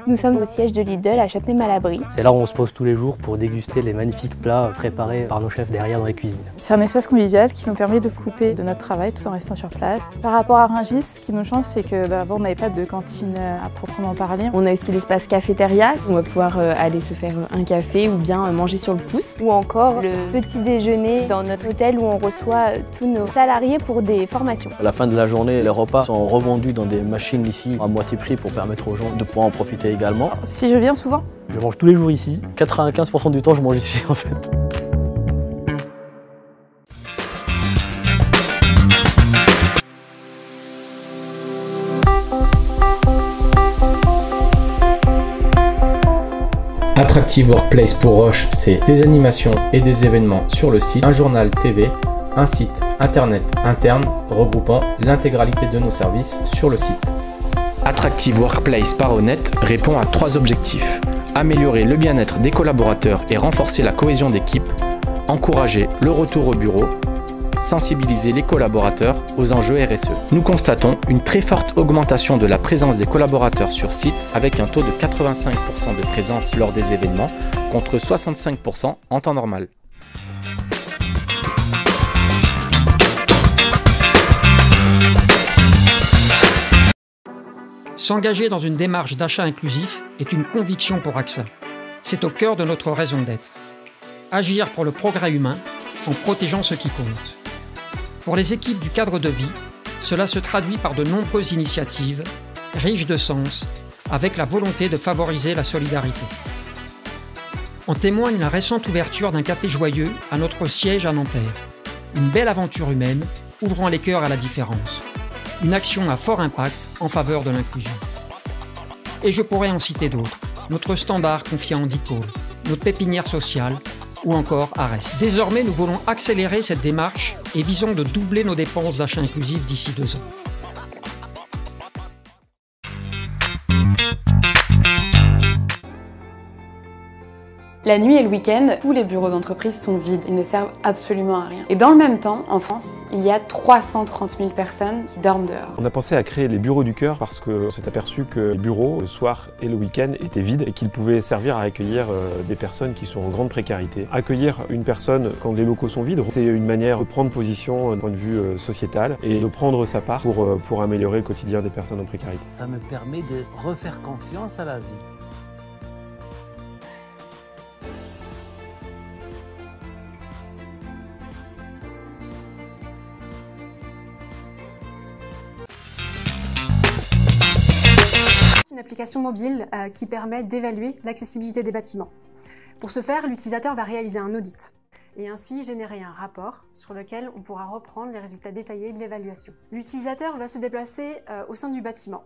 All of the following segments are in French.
Nous sommes au siège de Lidl à Châtenay-Malabry. C'est là où on se pose tous les jours pour déguster les magnifiques plats préparés par nos chefs derrière dans les cuisines. C'est un espace convivial qui nous permet de couper de notre travail tout en restant sur place. Par rapport à Rungis, ce qui nous change, c'est qu'avant on n'avait pas de cantine à proprement parler. On a aussi l'espace cafétéria, on va pouvoir aller se faire un café ou bien manger sur le pouce. Ou encore le petit déjeuner dans notre hôtel où on reçoit tous nos salariés pour des formations. À la fin de la journée, les repas sont revendus dans des machines ici à moitié prix pour permettre aux gens de pouvoir en profiter également. Si je viens souvent? Je mange tous les jours ici. 95% du temps, je mange ici en fait. Attractive Workplace pour Roche, c'est des animations et des événements sur le site, un journal TV, un site internet interne regroupant l'intégralité de nos services sur le site. Attractive Workplace par Honnête répond à 3 objectifs. Améliorer le bien-être des collaborateurs et renforcer la cohésion d'équipe, encourager le retour au bureau, sensibiliser les collaborateurs aux enjeux RSE. Nous constatons une très forte augmentation de la présence des collaborateurs sur site avec un taux de 85% de présence lors des événements contre 65% en temps normal. S'engager dans une démarche d'achat inclusif est une conviction pour AXA. C'est au cœur de notre raison d'être. Agir pour le progrès humain en protégeant ce qui compte. Pour les équipes du cadre de vie, cela se traduit par de nombreuses initiatives, riches de sens, avec la volonté de favoriser la solidarité. En témoigne la récente ouverture d'un café joyeux à notre siège à Nanterre. Une belle aventure humaine, ouvrant les cœurs à la différence. Une action à fort impact en faveur de l'inclusion. Et je pourrais en citer d'autres. Notre standard confié à Andy Cole, notre pépinière sociale, ou encore Ares. Désormais, nous voulons accélérer cette démarche et visons de doubler nos dépenses d'achat inclusif d'ici 2 ans. La nuit et le week-end, tous les bureaux d'entreprise sont vides, ils ne servent absolument à rien. Et dans le même temps, en France, il y a 330 000 personnes qui dorment dehors. On a pensé à créer les bureaux du cœur parce qu'on s'est aperçu que les bureaux, le soir et le week-end, étaient vides et qu'ils pouvaient servir à accueillir des personnes qui sont en grande précarité. Accueillir une personne quand les locaux sont vides, c'est une manière de prendre position d'un point de vue sociétal et de prendre sa part pour améliorer le quotidien des personnes en précarité. Ça me permet de refaire confiance à la vie. Une application mobile qui permet d'évaluer l'accessibilité des bâtiments. Pour ce faire, l'utilisateur va réaliser un audit et ainsi générer un rapport sur lequel on pourra reprendre les résultats détaillés de l'évaluation. L'utilisateur va se déplacer au sein du bâtiment.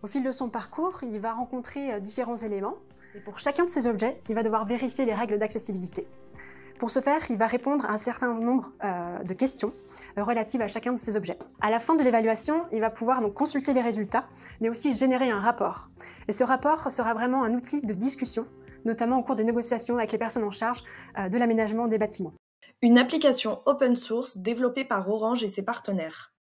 Au fil de son parcours, il va rencontrer différents éléments et pour chacun de ces objets, il va devoir vérifier les règles d'accessibilité. Pour ce faire, il va répondre à un certain nombre de questions relatives à chacun de ces objets. À la fin de l'évaluation, il va pouvoir donc consulter les résultats, mais aussi générer un rapport. Et ce rapport sera vraiment un outil de discussion, notamment au cours des négociations avec les personnes en charge de l'aménagement des bâtiments. Une application open source développée par Orange et ses partenaires.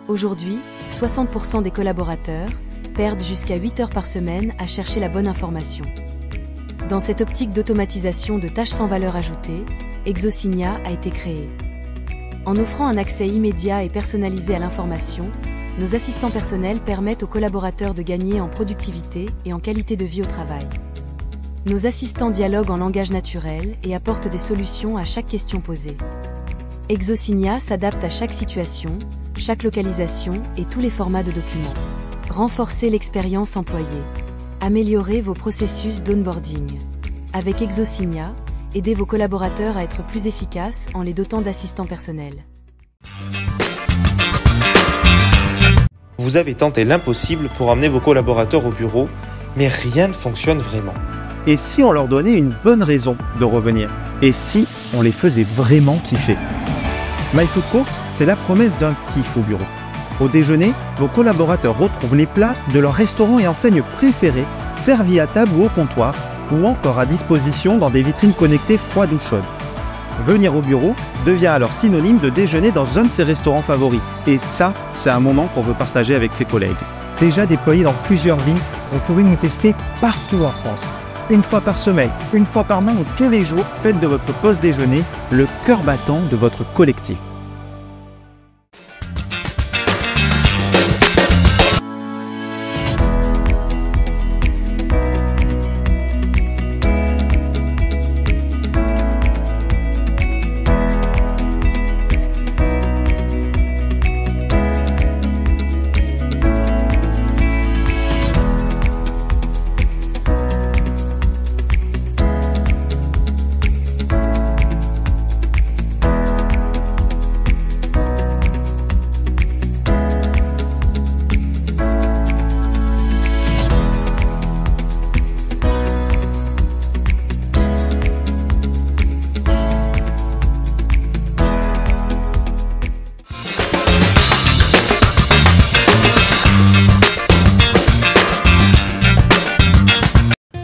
Aujourd'hui, 60% des collaborateurs perdent jusqu'à 8 heures par semaine à chercher la bonne information. Dans cette optique d'automatisation de tâches sans valeur ajoutée, Exosignia a été créé. En offrant un accès immédiat et personnalisé à l'information, nos assistants personnels permettent aux collaborateurs de gagner en productivité et en qualité de vie au travail. Nos assistants dialoguent en langage naturel et apportent des solutions à chaque question posée. Exosignia s'adapte à chaque situation, chaque localisation et tous les formats de documents. Renforcez l'expérience employée. Améliorez vos processus d'onboarding. Avec Exosignia, aidez vos collaborateurs à être plus efficaces en les dotant d'assistants personnels. Vous avez tenté l'impossible pour amener vos collaborateurs au bureau, mais rien ne fonctionne vraiment. Et si on leur donnait une bonne raison de revenir? Et si on les faisait vraiment kiffer? MyFoodCourt, c'est la promesse d'un kiff au bureau. Au déjeuner, vos collaborateurs retrouvent les plats de leur restaurant et enseignes préférés, servis à table ou au comptoir, ou encore à disposition dans des vitrines connectées froides ou chaudes. Venir au bureau devient alors synonyme de déjeuner dans un de ses restaurants favoris. Et ça, c'est un moment qu'on veut partager avec ses collègues. Déjà déployés dans plusieurs villes, vous pouvez nous tester partout en France. Une fois par semaine, une fois par mois ou tous les jours, faites de votre pause déjeuner le cœur battant de votre collectif.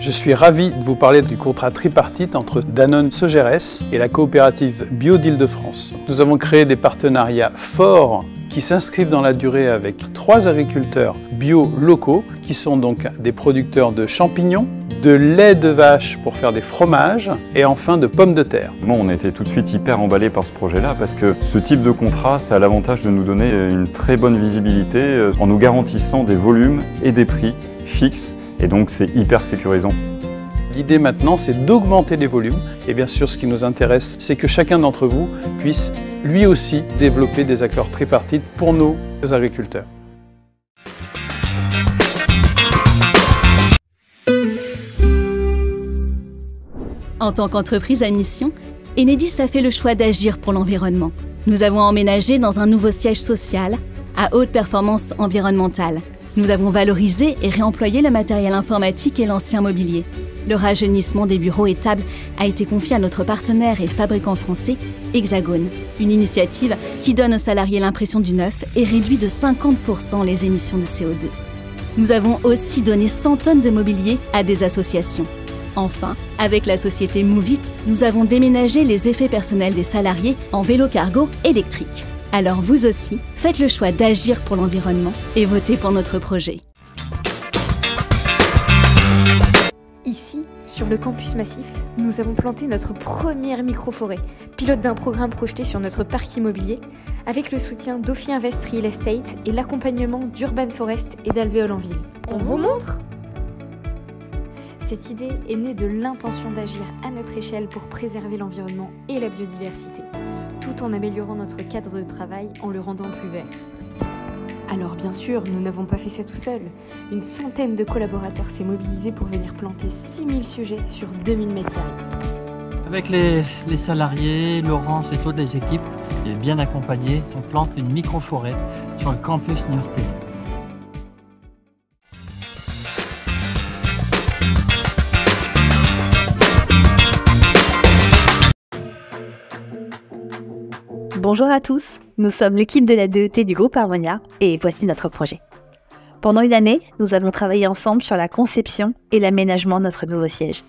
Je suis ravi de vous parler du contrat tripartite entre Danone Sogeres et la coopérative Bio d'Île-de-France. Nous avons créé des partenariats forts qui s'inscrivent dans la durée avec 3 agriculteurs bio locaux qui sont donc des producteurs de champignons, de lait de vache pour faire des fromages et enfin de pommes de terre. Bon, on a été tout de suite hyper emballés par ce projet-là parce que ce type de contrat, ça a l'avantage de nous donner une très bonne visibilité en nous garantissant des volumes et des prix fixes et donc c'est hyper sécurisant. L'idée maintenant, c'est d'augmenter les volumes et bien sûr ce qui nous intéresse, c'est que chacun d'entre vous puisse lui aussi développer des accords tripartites pour nos agriculteurs. En tant qu'entreprise à mission, Enedis a fait le choix d'agir pour l'environnement. Nous avons emménagé dans un nouveau siège social à haute performance environnementale. Nous avons valorisé et réemployé le matériel informatique et l'ancien mobilier. Le rajeunissement des bureaux et tables a été confié à notre partenaire et fabricant français, Hexagone. Une initiative qui donne aux salariés l'impression du neuf et réduit de 50% les émissions de CO2. Nous avons aussi donné 100 tonnes de mobilier à des associations. Enfin, avec la société Moovit, nous avons déménagé les effets personnels des salariés en vélo cargo électrique. Alors vous aussi, faites le choix d'agir pour l'environnement et votez pour notre projet. Ici, sur le campus massif, nous avons planté notre première microforêt, pilote d'un programme projeté sur notre parc immobilier, avec le soutien d'Ophi Invest Real Estate et l'accompagnement d'Urban Forest et d'Alvéole en ville. On vous montre ? Cette idée est née de l'intention d'agir à notre échelle pour préserver l'environnement et la biodiversité, tout en améliorant notre cadre de travail en le rendant plus vert. Alors bien sûr, nous n'avons pas fait ça tout seuls. Une centaine de collaborateurs s'est mobilisée pour venir planter 6000 sujets sur 2000 m². Avec les salariés, Laurence et toutes les équipes, et bien accompagnés, on plante une micro-forêt sur le campus niortais. Bonjour à tous, nous sommes l'équipe de la DET du groupe Harmonia et voici notre projet. Pendant une année, nous avons travaillé ensemble sur la conception et l'aménagement de notre nouveau siège.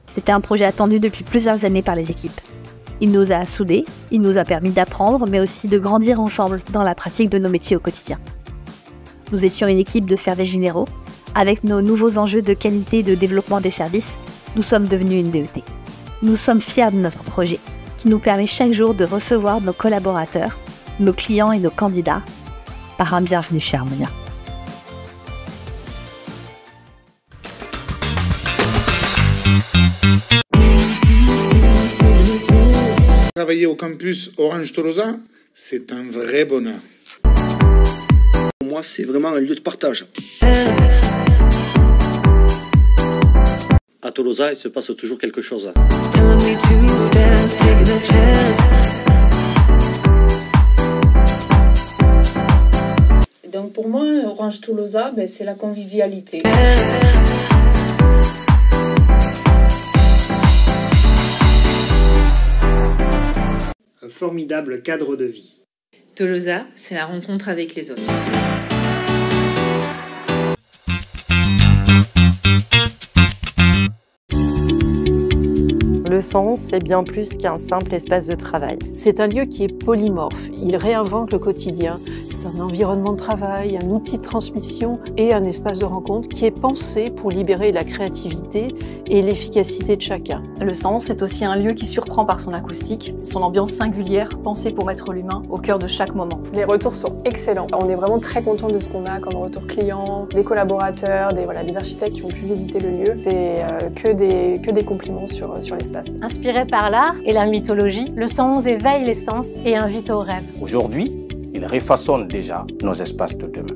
C'était un projet attendu depuis plusieurs années par les équipes. Il nous a soudés, il nous a permis d'apprendre mais aussi de grandir ensemble dans la pratique de nos métiers au quotidien. Nous étions une équipe de services généraux. Avec nos nouveaux enjeux de qualité et de développement des services, nous sommes devenus une DET. Nous sommes fiers de notre projet, qui nous permet chaque jour de recevoir nos collaborateurs, nos clients et nos candidats par un bienvenue chez Harmonia. Travailler au campus Orange Tolosa, c'est un vrai bonheur. Pour moi, c'est vraiment un lieu de partage. À Tolosa, il se passe toujours quelque chose. Donc pour moi, Orange Tolosa, c'est la convivialité. Un formidable cadre de vie. Tolosa, c'est la rencontre avec les autres. Le sens, c'est bien plus qu'un simple espace de travail. C'est un lieu qui est polymorphe. Il réinvente le quotidien. C'est un environnement de travail, un outil de transmission et un espace de rencontre qui est pensé pour libérer la créativité et l'efficacité de chacun. Le sens est aussi un lieu qui surprend par son acoustique, son ambiance singulière pensée pour mettre l'humain au cœur de chaque moment. Les retours sont excellents. On est vraiment très content de ce qu'on a comme retour client, des collaborateurs, des architectes qui ont pu visiter le lieu. C'est que des compliments sur l'espace. Inspiré par l'art et la mythologie, le 111 éveille les sens et invite au rêve. Aujourd'hui, il refaçonne déjà nos espaces de demain.